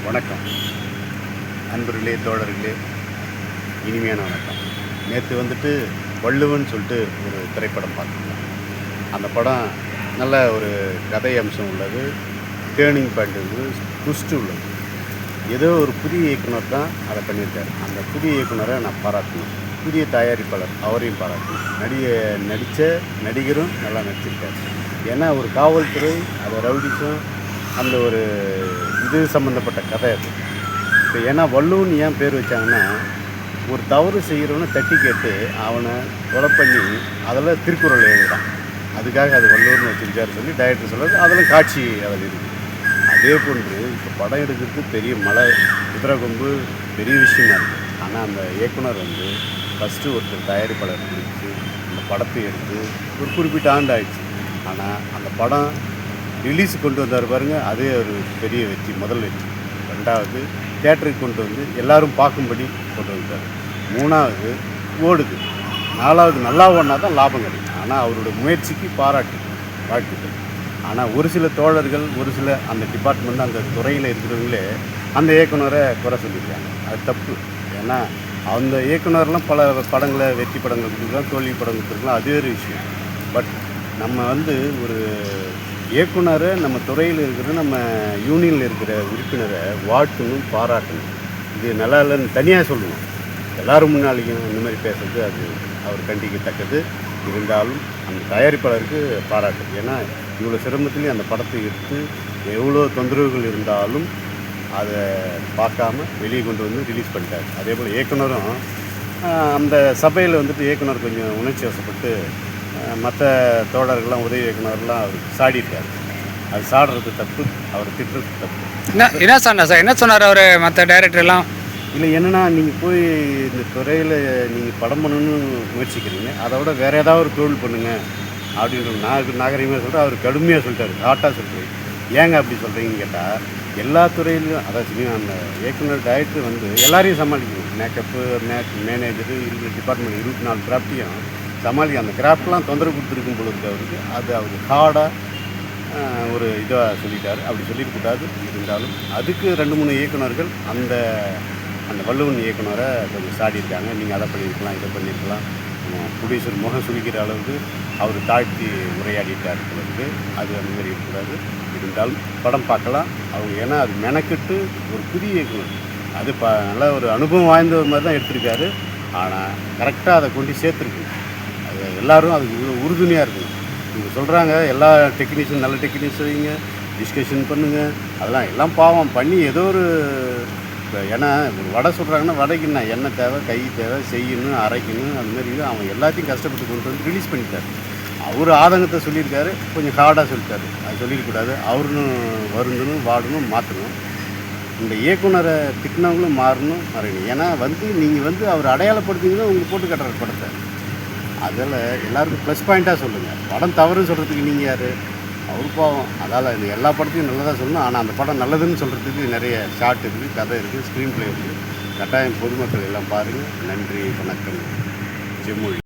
வணக்கம் நண்பர்களே, தோழர்களே, இனிமையான வணக்கம். நேற்று வள்ளுவன் சொல்லிட்டு ஒரு திரைப்படம் பார்த்துருந்தேன். அந்த படம் நல்ல ஒரு கதை அம்சம் உள்ளது, டேர்னிங் பாயிண்ட் உள்ளது, ட்விஸ்ட் உள்ளது. ஏதோ ஒரு புதிய இயக்குனர் தான் அதை பண்ணியிருக்காரு. அந்த புதிய இயக்குனரை நான் பாராட்டணும். புதிய தயாரிப்பாளர் அவரையும் பாராட்டணும். நடித்த நடிகரும் நல்லா நடிச்சிருக்காரு. ஏன்னா ஒரு காவல்துறை, அது ரவுடிஸும், அந்த ஒரு இது சம்மந்தப்பட்ட கதை அது. இப்போ ஏன்னா வள்ளுவன் ஏன் பேர் வச்சாங்கன்னா, ஒரு தவறு செய்கிறவனை தட்டி கேட்டு அவனை கொலை பண்ணி அதில் திருக்குறள் எழுதுறான். அதுக்காக அது வள்ளுவர்னு வச்சிருக்காரு சொல்லி டைரக்டர் சொல்கிறது. அதெல்லாம் காட்சி அதில் இருக்குது. அதே போன்று இப்போ படம் எடுக்கிறது பெரிய மலை, குதிரை கொம்பு, பெரிய விஷயமா இருக்குது. ஆனால் அந்த இயக்குனர் ஃபஸ்ட்டு ஒருத்தர் தயாரிப்பாளர் பிடிச்சி அந்த படத்தை எடுத்து ஒரு குறிப்பிட்ட ஆண்டு ஆயிடுச்சு. ஆனால் அந்த படம் ரிலீஸ் கொண்டு வந்தார் பாருங்கள், அதே ஒரு பெரிய வெற்றி, முதல் வெற்றி. ரெண்டாவது தியேட்டருக்கு கொண்டு வந்து எல்லோரும் பார்க்கும்படி கொண்டு வந்தார். மூணாவது ஓடுது. நாலாவது நல்லா ஓடினா தான் லாபம் கிடைக்கும். ஆனால் அவரோட முயற்சிக்கு வாழ்த்துக்கள். ஆனால் ஒரு சில தோழர்கள், ஒரு சில அந்த டிபார்ட்மெண்ட், அந்த துறையில் இருக்கிறவங்களே அந்த இயக்குனரை குறை சொல்லியிருக்காங்க. அது தப்பு. ஏன்னா அந்த இயக்குனர்லாம் பல படங்களை, வெற்றி படங்கள் கொடுத்துருக்கலாம், தோல்வி படம் கொடுத்துருக்கலாம், அது வேறு விஷயம். பட் நம்ம ஒரு இயக்குனரை, நம்ம துறையில் இருக்கிற, நம்ம யூனியனில் இருக்கிற உறுப்பினரை வாழ்த்தணும், பாராட்டணும். இது நல்லா இல்லைன்னு தனியாக சொல்லணும். எல்லோரும் முன்னாலேயும் இந்த மாதிரி பேசுறது அது அவர் கண்டிக்கத்தக்கது. இருந்தாலும் அந்த தயாரிப்பாளருக்கு பாராட்டு. ஏன்னா இவ்வளோ சிரமத்துலேயும் அந்த படத்தை எடுத்து எவ்வளோ தொந்தரவுகள் இருந்தாலும் அதை பார்க்காம வெளியே கொண்டு வந்து ரிலீஸ் பண்ணிட்டார். அதே போல் இயக்குனரும் அந்த சபையில் இயக்குனர் கொஞ்சம் உணர்ச்சி வசப்பட்டு மற்ற தோழர்கள்லாம், உதவி இயக்குனர்லாம் அவர் சாடிட்டார். அது சாடுறது தப்பு, அவர் திட்டுறது தப்பு. என்ன சொன்னார் சார்? என்ன சொன்னார் அவர் மற்ற டைரக்டர்லாம்? இல்லை, என்னென்னா நீங்கள் போய் இந்த துறையில் நீங்கள் படம் பண்ணணும்னு முயற்சிக்கிறீங்க, அதை விட வேறு ஏதாவது ஒரு தொழில் பண்ணுங்கள் அப்படின்ற நாகரிகமாக சொல்லிட்டு அவர் கடுமையாக சொல்லிட்டார், ஹாட்டாக சொல்லிட்டார். ஏங்க அப்படி சொல்கிறீங்கன்னு கேட்டால், எல்லா துறையிலும் அதாவது அந்த இயக்குனர் டைரக்டர் எல்லாரையும் சமாளிக்கணும். மேக்கப்பு, மேனேஜரு, டிபார்ட்மெண்ட் 24 கிராஃப்டையும் சமாளிக்க. அந்த கிராஃப்ட்லாம் தொந்தரவு கொடுத்துருக்கும் பொழுது அவருக்கு அது அவர் ஹார்டாக ஒரு இதாக சொல்லிட்டார். அப்படி சொல்லியிருக்கூடாது. இருந்தாலும் அதுக்கு 2-3 இயக்குனர்கள் அந்த வள்ளுவன் இயக்குனரை கொஞ்சம் சாடியிருக்காங்க. நீங்கள் அதை பண்ணியிருக்கலாம், இதை பண்ணியிருக்கலாம், ப்ரொடியூசர் முகம் சுழிக்கிற அளவுக்கு அவர் தாழ்த்தி உரையாடிட்டார் பொழுது. அது அந்த மாதிரி இருக்கக்கூடாது. இருந்தாலும் படம் பார்க்கலாம் அவங்க. ஏன்னா அது மெனக்கிட்டு ஒரு புதிய இயக்குனர், அது நல்ல ஒரு அனுபவம் வாய்ந்த மாதிரி தான் எடுத்திருக்காரு. ஆனால் கரெக்டாக அதை கொண்டு சேர்த்துருக்கு. அது எல்லோரும் அதுக்கு உறுதுணையாக இருக்கணும். இவங்க சொல்கிறாங்க எல்லா டெக்னீஷியன், நல்ல டெக்னீஷியன் வைங்க, டிஸ்கஷன் பண்ணுங்கள், அதெல்லாம் எல்லாம் பாவம் பண்ணி ஏதோ ஒரு. ஏன்னா ஒரு வடை சொல்கிறாங்கன்னா வடைக்கு என்ன எண்ணெய் தேவை, கை தேவை, செய்யணும், அரைக்கணும், அதுமாரி அவன் எல்லாத்தையும் கஷ்டப்பட்டு கொண்டு வந்து ரிலீஸ் பண்ணிட்டார். அவர் ஆதங்கத்தை சொல்லியிருக்காரு, கொஞ்சம் ஹார்டாக சொல்லிட்டாரு. அது சொல்லிடக்கூடாது. அவருன்னு வருந்தணும், வாடணும், மாற்றணும். இந்த இயக்குனரை திட்டினவங்களும் மாறணும், மறையணும். ஏன்னா நீங்கள் அவர் அடையாளப்படுத்திங்கன்னா உங்களுக்கு போட்டு கட்டுற படத்தை. அதில் எல்லாருக்கும் ப்ளஸ் பாயிண்ட்டாக சொல்லுங்கள். படம் தவறுன்னு சொல்கிறதுக்கு நீங்கள் யார்? அவர் பாவம். அதால் இந்த எல்லா படத்தையும் நல்லதாக சொல்லணும். ஆனால் அந்த படம் நல்லதுன்னு சொல்கிறதுக்கு நிறைய ஷார்ட் இருக்குது, கதை இருக்குது, ஸ்க்ரீன் ப்ளே இருக்குது. கட்டாயம் பொதுமக்கள் எல்லாம் பாருங்கள். நன்றி, வணக்கம். ஜெமொழி.